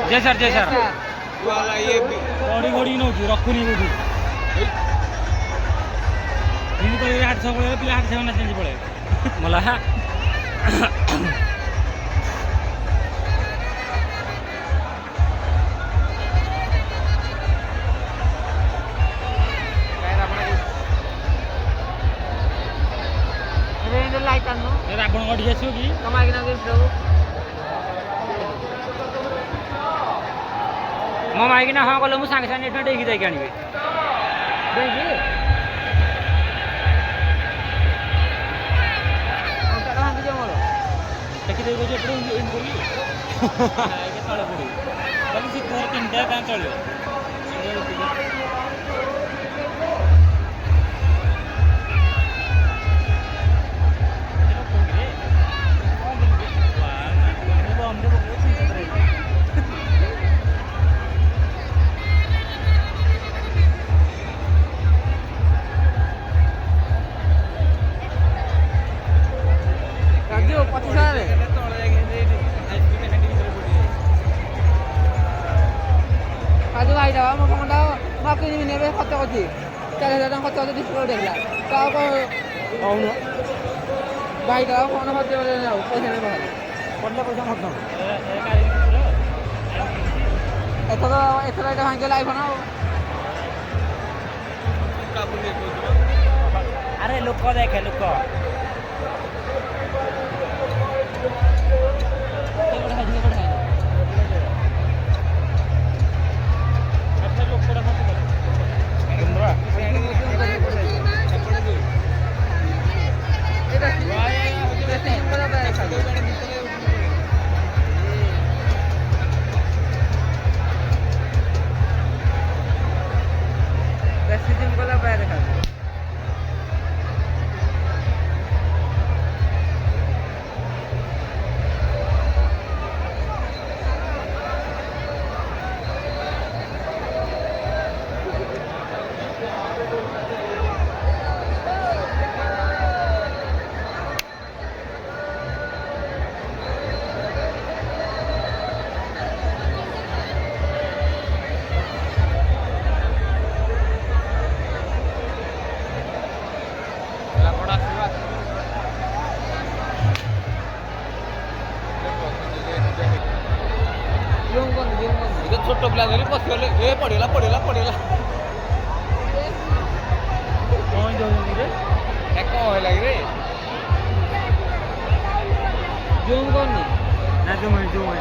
जय सर घड़ी घड़ी नौ रखुनी बोधी हाथ सब पिला हाथ से चेंज पड़े मला रावण गढ़ी आस कि मो माइकिना हाँ कल मुझे सागे सागे डेगी जाकि आने देखिए तले पड़ी शीत तीनटा क्या चलो अरे लोक देखे लोक এটা ছোট পিলা ধরে পশিগলে এ পড়িলা পড়িলা পড়িলা କଣ ଦେଉଛନ୍ତି ରେ এক কম হয়ে লাগে রে ଜୁମ୍ କରୁନି ନା ଯୋଉ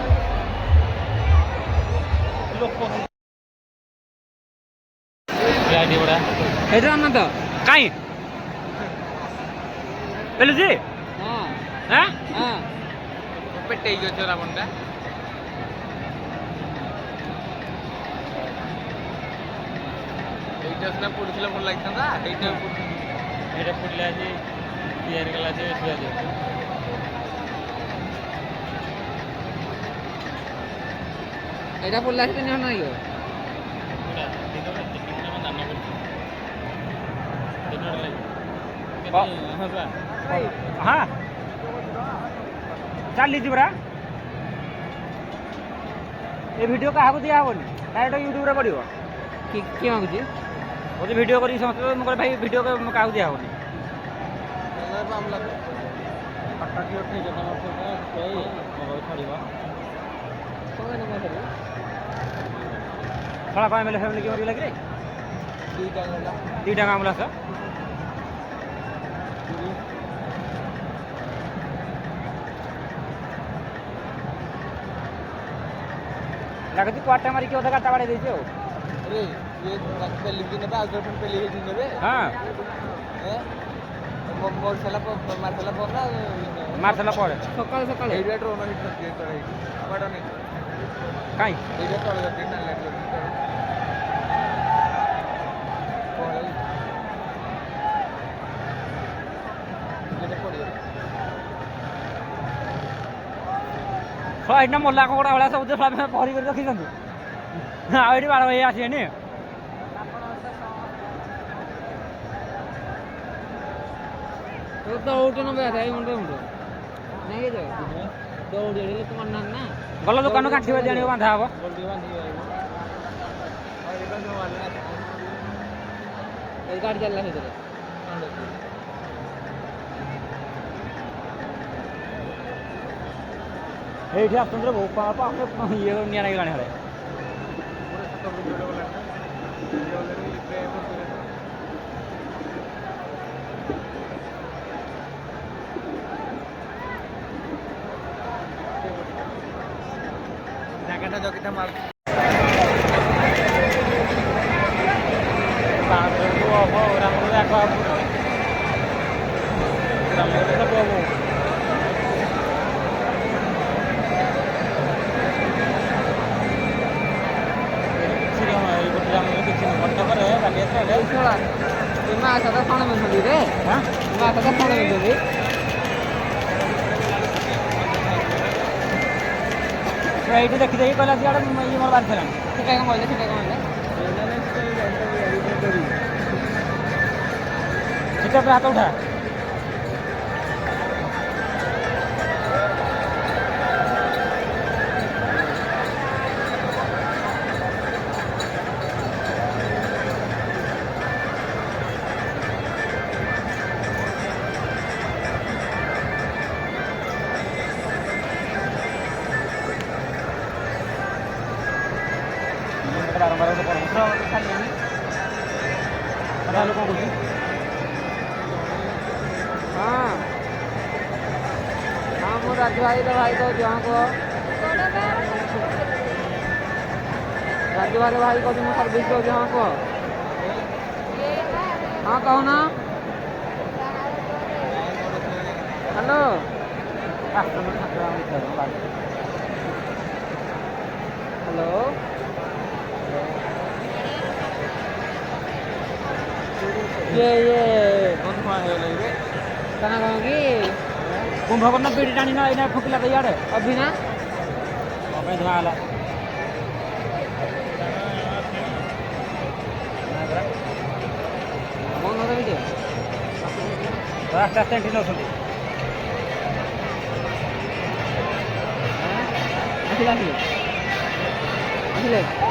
ଲୋକ ଲାଇଟ୍ ଗୁଡ଼ା ଏଇଟା ଆନ ତ କାଇଁ ପେଲୁଛି ହଁ ହଁ ହଁ পেটে গেছে রাবণটা এইটা সিনা পড়ছিল ভাল লাগতাম এইটা ଏଇଟା ପଡ଼ିଲା ଯେ ତିଆରି କଲା ଯେ ଶୁଆଯିବ ଏଇଟା ପଡ଼ିଲା ସେଠି ନିଅ ନାହିଁ ହଁ ଚାଲିଛି ପରା ଏ ଭିଡ଼ିଓ କାହାକୁ ଦିଆହେବନି ଡାଇରେକ୍ଟ ୟୁଟ୍ୟୁବରେ ପଡ଼ିବ କିଏ ମାଗୁଛି ବୋଧେ ଭିଡ଼ିଓ କରିକି ସମସ୍ତେ ମୁଁ କହିଲି ଭାଇ ଭିଡ଼ିଓ କାହାକୁ ଦିଆହେବନି ଶଳା କ'ଣ ଏମ୍ଏଲ୍ଏ ଫ୍ୟାମିଲି କିଏ ମରିଗଲା କି ରେ ଦୁଇଟା ଆମ୍ବୁଲାନ୍ସ ଲାଗୁଛି କୁଆଡ଼ଟା ମାରିକି ଅଧା ଗାଟା ବାଡ଼େଇ ଦେଇଛି ଆଉ रे ये पहले भी ना आगे फिर पहले ही दिन रे ହଁ मोर साला मारसाला पर ना ମାରିସାରିଲା ପରେ ସକାଳେ ସକାଳେ एरिया ड्रोन हिट कर दिया करे बड़ा नहीं କାଇଁ एरिया तोड़ देते ना लाइट ये पड़ी ଶଳା ଏଇଟା ମଲା କଙ୍କଡ଼ା ଭଳିଆ ସବୁ ଶଳା ପହରି କରି ରଖିଛନ୍ତି ଆଉ ଏଇଠି ବାଡ଼ ଭାଇ ଆସିବେନି ଦୌଡ଼ ନବେ ଏଇ ମୁଣ୍ଡ ମୁଣ୍ଡ ନାଇଁ କି ଦୌଡ଼ି ହେଲେ ତୁମ ନା ଗଲ ଦୋକାନରୁ କାଠି ବାଜି ଆଣିବ ବାନ୍ଧା ହବ ଏଇ ଗାଡ଼ି ଚାଲିଲା ଭିତରେ ଏଇଠି ଆସୁଛନ୍ତି ବହୁ ପାପ ଇଏ ନିଆଁ ଲାଗିଲାଣି ହେଲେ জায়গাটা জকিটা মার ମା ସହିତ କ'ଣ ମିଶନ୍ତି ରେ ମା ସହିତ କ'ଣ ମିଶନ୍ତି ଏଇଠି ଦେଖିଦେଇକି କହିଲା ସିଆଡ଼େ ଇଏ ମୋର ବାହାରିଥିଲାଣି ସେଟା କ'ଣ କହିଲେ ସେଟା କ'ଣ କହିଲେ ସେଟା ପୁରା ହାତ ଉଠା ବାରମ୍ବାର ଗୋଟେ ପରାମର୍ଶ ଛାଡ଼ିଲେନି ତାହେଲେ କ'ଣ କହୁଛି ହଁ ହଁ ମୁଁ ରାଜୁ ଭାଇର ଭାଇ କହୁଛି ହଁ କୁହ ରାଜୁ ଭାଇର ଭାଇ କହୁଛି ମୁଁ ସର୍ଭିସ୍ କହୁଛି ହଁ କୁହ ହଁ କହୁନ ହ୍ୟାଲୋ ହ୍ୟାଲୋ ये कौन कौन है लगे कना कहूँगी कुंभकर्ण पीढ़ी टाणी ना एना फुकिला तो इे अभी ना धुआं है कौन होता है आस्ते आस्ते एंट्री नौकरी ଆସିଲେ ଆସିଲେ ଆସିଲେ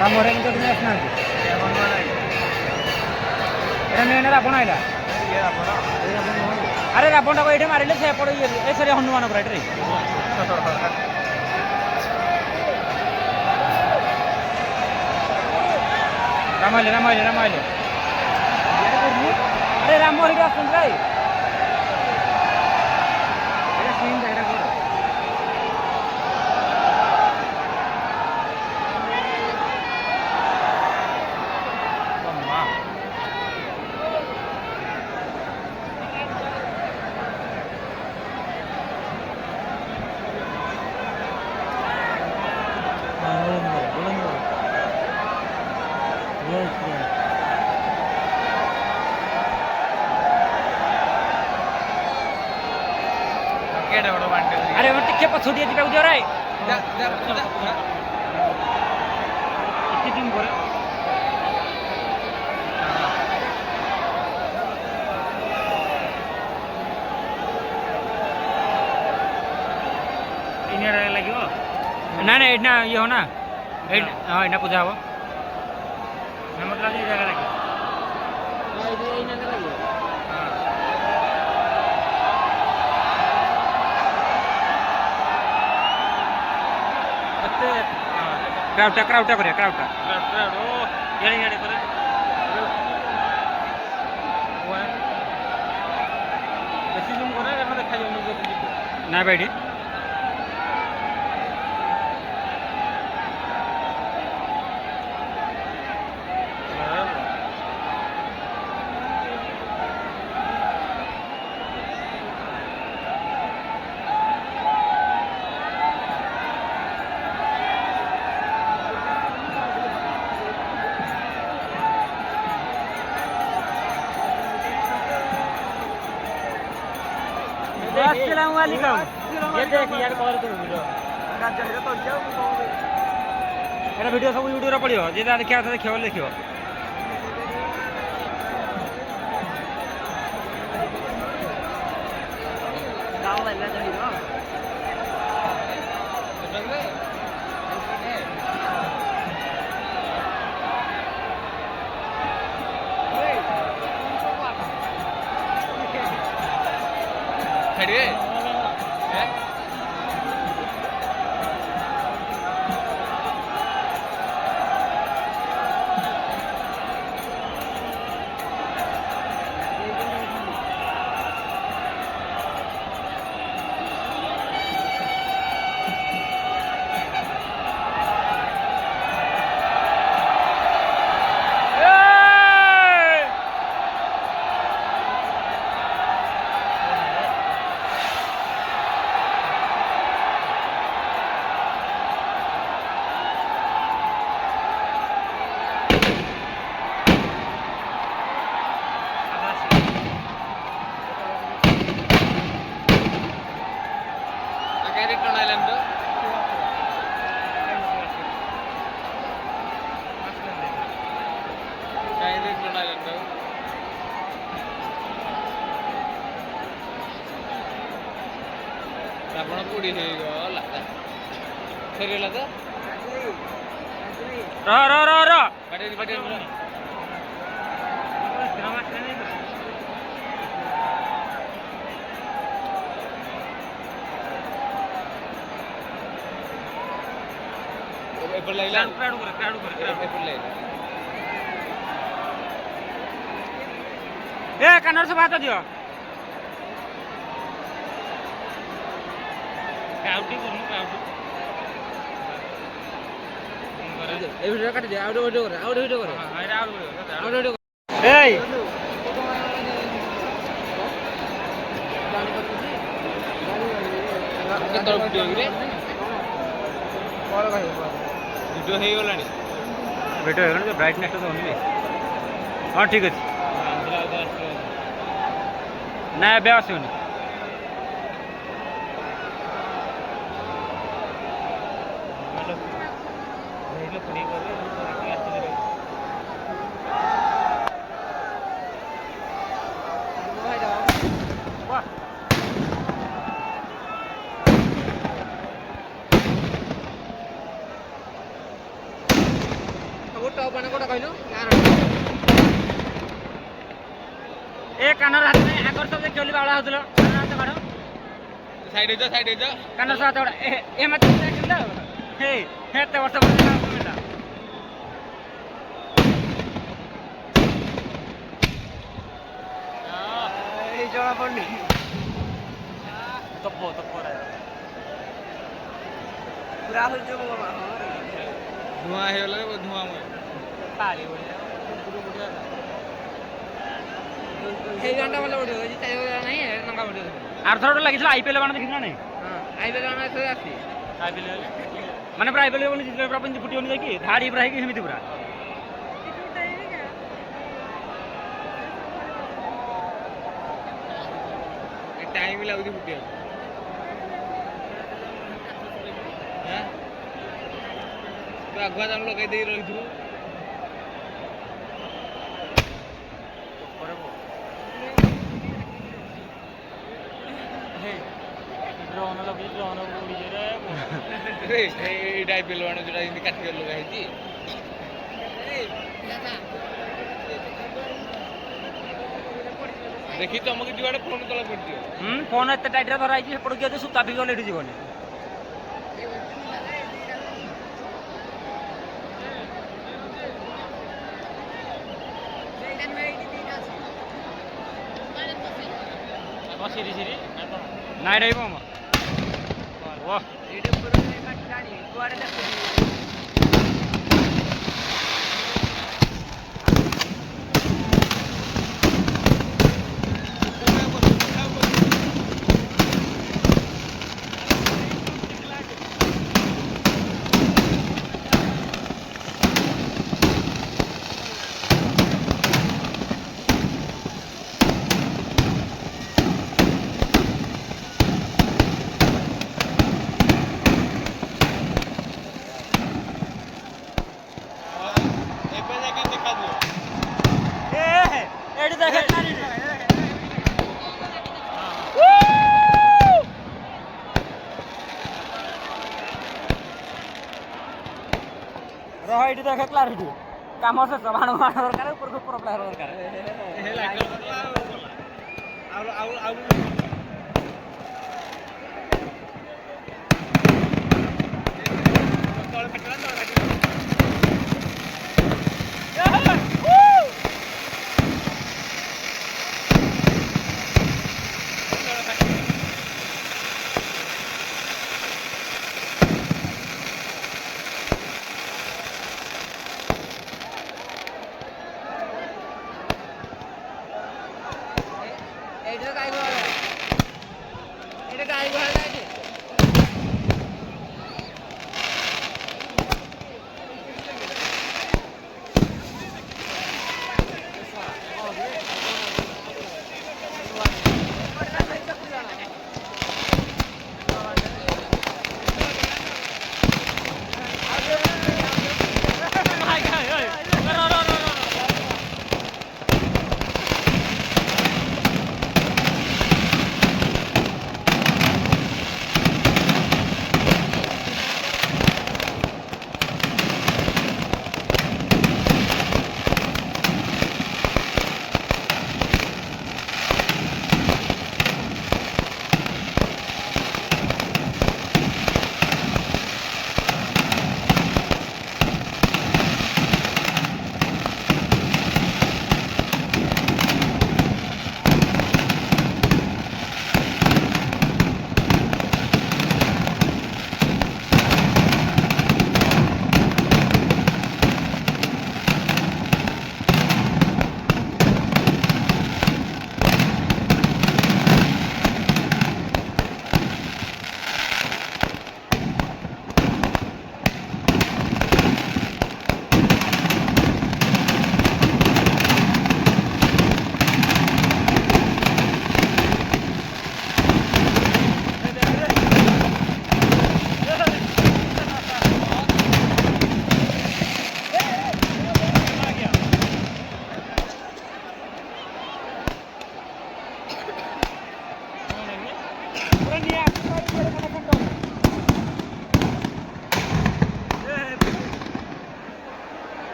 ରାମରେ କିନ୍ତୁ ଦିନ ଆସିନାହାନ୍ତି ଏଇଟା ମେନ୍ ରାବଣ ଏଇଟା ଆରେ ରାବଣଟାକୁ ଏଇଠି ମାରିଲେ ସେପଟେ ଇଏ ଏ ସରି ହନୁମାନ ପୁରା ଏଇଟାରେ ରାମ ଆଇଲେ ଆରେ ରାମ ଏଇଠି ଆସୁଛନ୍ତି ଭାଇ ଏଇଟା ସିନ୍ ଏଇଟା କର अरे वो टिके पछोटी जी पे उजर है इतनी दिन करे इन्हें लगी वो ना ना इतना ये हो ना हाँ इतना पूजा हो ना मतलब ये जगह लगी क्राउटा करे क्राउटा ओ याडे करे बेसी जूम करे एमे देखा जाउनी ना बैठी अस्सलाम वालेकुम ये देख यार कलर कर वीडियो एरा वीडियो सब यूट्यूब रे पड़ियो जे देखिया देखियो देखियो गाँव वाला जणी रो खड़े रिटर्न आइलैंड रिटर्न आइलैंड ଆପଣ କୋଉଠି ହେଇଗଲା ଫେରିଗଲା ତ ର ବାଟେରୀ एपर लाइला क्राउड करे एपर लाइला ए कन्नड़ से बात दियो क्राउडी करनु क्राउड ए वीडियो काट दे आउट वीडियो करे हां एटा आउट वीडियो ए केतर वीडियो रे कॉल भाई वीडियो हे गलानी वीडियो हे गलानी ब्राइटनेस तो होनी हां ठीक है ना बे आसुनी ଟପ୍ ମାନେ କୋଉଟା କହିଲୁ? ଏ କାନର ହାତ ନାହିଁ ଆଗର ସବୁ ଦେଖିଲି ବାଉଳା ହଉଥିଲ କାନର ହାତ କାଢ ସାଇଡ୍ ହେଇଯା କାନର ହାତ କାଢ ଏ ମତେ ଦେଖିଲ ହେ ଏତେ ବର୍ଷ ପରେ ମିଳିଲା ଏଇ ଜଣା ପଡୁନି। ତପ ପୁରା ହଉଛି ଧୂଆଁ ହେଇଗଲା ଧୂଆଁ ପାଳି ଭଳିଆ ସେଇ ଗାଁଟା ଭଲ ପଡ଼ିବ ଏଇ ଚାରି ନାହିଁ ଟଙ୍କା ପଡ଼ିବ। ଆରଥର ଲାଗିଥିଲା ଆଇପିଏଲ ବାଣ ଦେଖିଛୁ ନା ନାଇଁ ହଁ ଆଇପିଏଲ ଗାଁଟା ଏଥର ଆସିଛି। ମାନେ ପୁରା ଆଇପିଏଲ ବୋଲି ଜିତିଲେ ପୁରା ଫୁଟିବନି ଯାଇକି ଧାଡ଼ି ପୁରା ହେଇକି ସେମିତି ପୁରା ଟାଇମ୍ ଲାଗୁଛି ଫୁଟିବାକୁ। ତୁ ଆଗୁଆ ତାଙ୍କୁ ଲଗେଇ ଦେଇ ରହିଥିବୁ। ଡ୍ରୋନ୍ ଲଗେଇ ଡ୍ରୋନ୍ ଉଡ଼ିଯିବ ଏଇଟା ଆଇପିଏଲ ବାଣ ଯୋଉଟା ଏମିତି କାଠିକର ଲଗା ହେଇଛି। ଦେଖି ଚମକି ଯିବାଟେ ଫୋନ୍ ତଳେ ପଡ଼ିଯିବ। ଫୋନ୍ ଏତେ ଟାଇଟ୍ରେ ଧରା ହେଇଛି ସେପଟକୁ ଯଦି ସୂତା ବି ଗଲେ ଏଠି ଯିବନି। ନାଇଁ ରହିବ ଏଠି ଦେଖେ ରହ ଏଠି ଦେଖେ କ୍ଲାରିଟି କାମ ଶେଷ ବାଣ ଦରକାର ଉପରକୁ ଉପର ପ୍ଲେୟାର ଦରକାର এইটা গাই বলা এটা গাই বলা আছে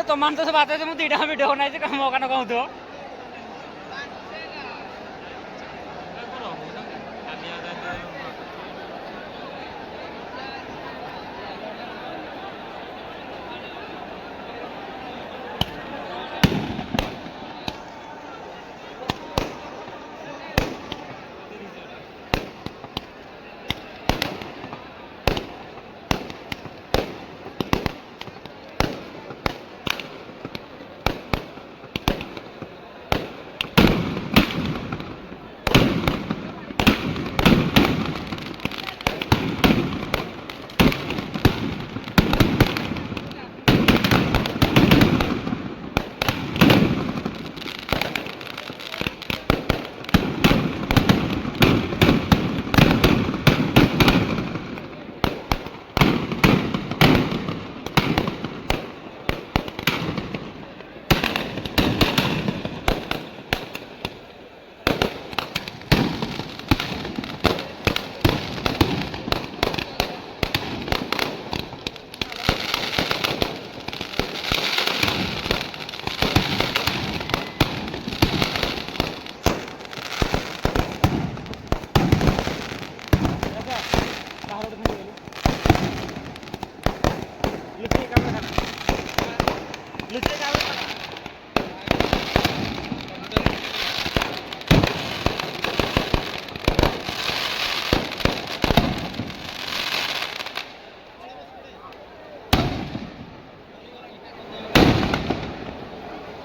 teman tuh sebatas itu tidak video na itu kamu kan kau tuh.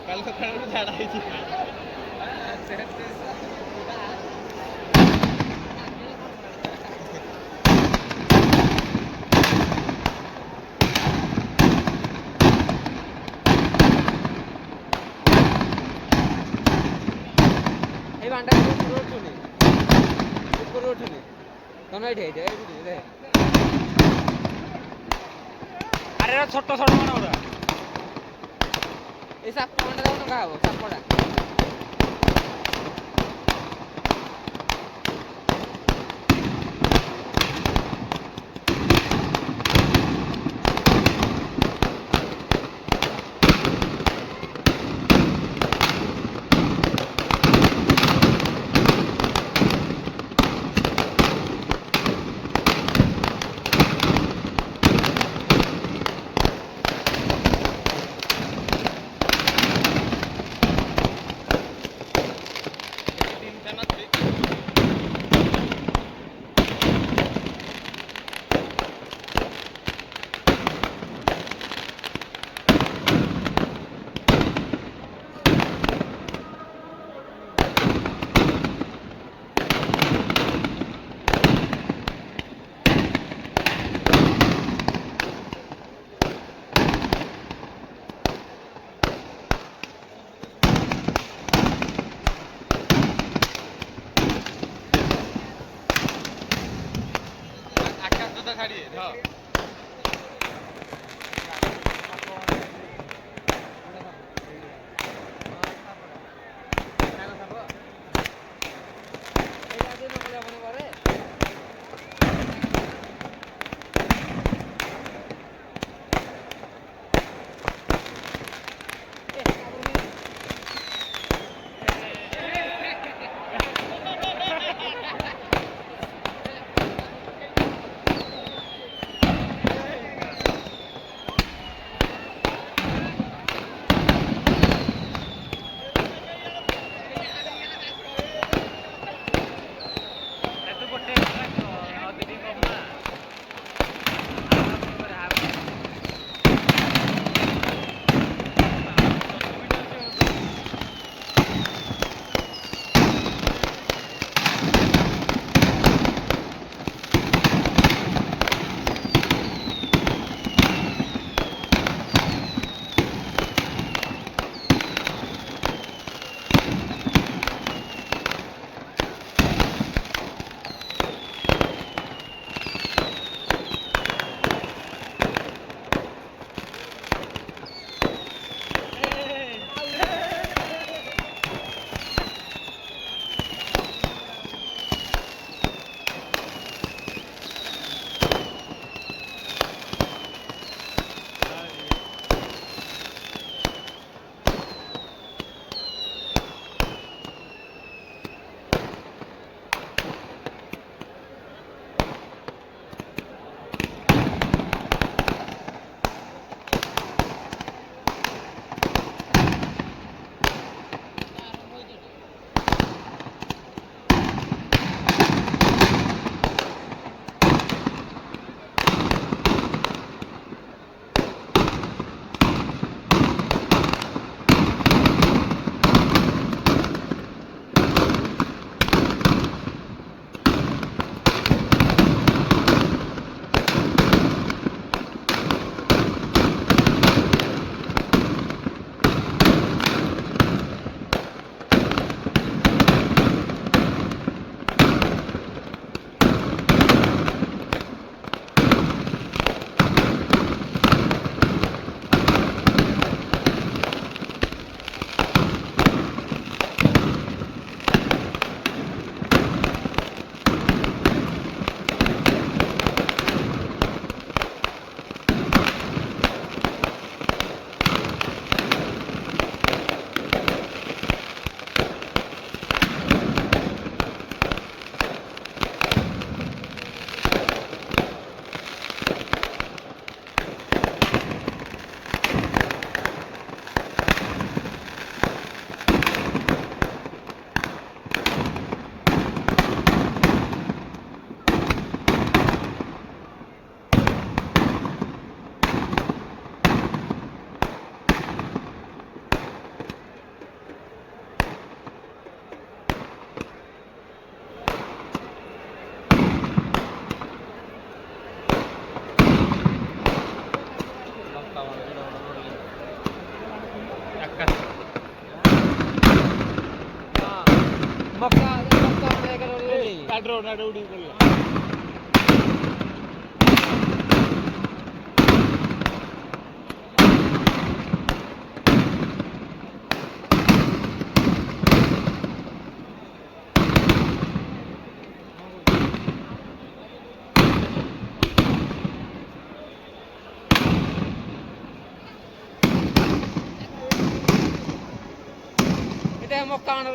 काल सकाळी झाड आहे এই বানটা উপরে উঠুনি উপরে উঠুনি কেন এটাই রে আরে ছোট ছোট মানে ওরা এই সাপটা দাও না খাবো সাপটা ছাড়িয়ে ধর ମକା ରେଡି ନାଡ ଉଡ଼ି ପଡ଼ିଲା এটা মকা আনো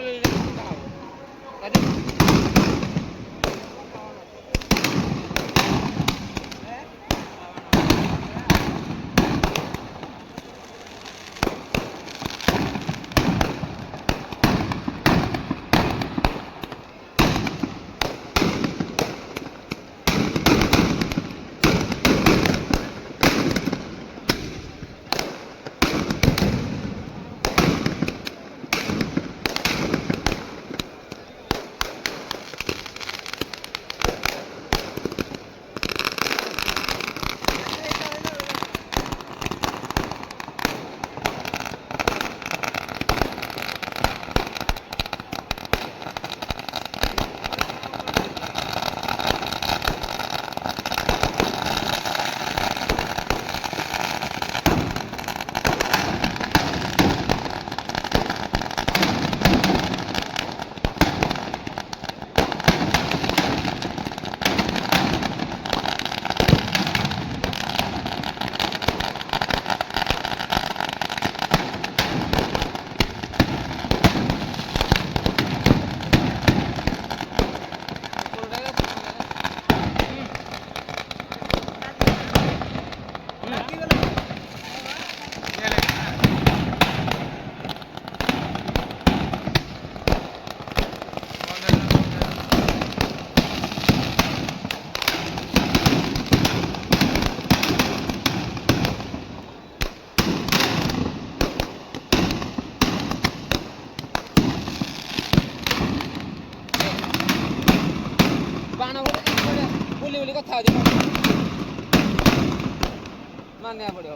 ବାଣ ବୁଲି କଥା ହଉଛି ମାନିବାକୁ ପଡ଼ିବ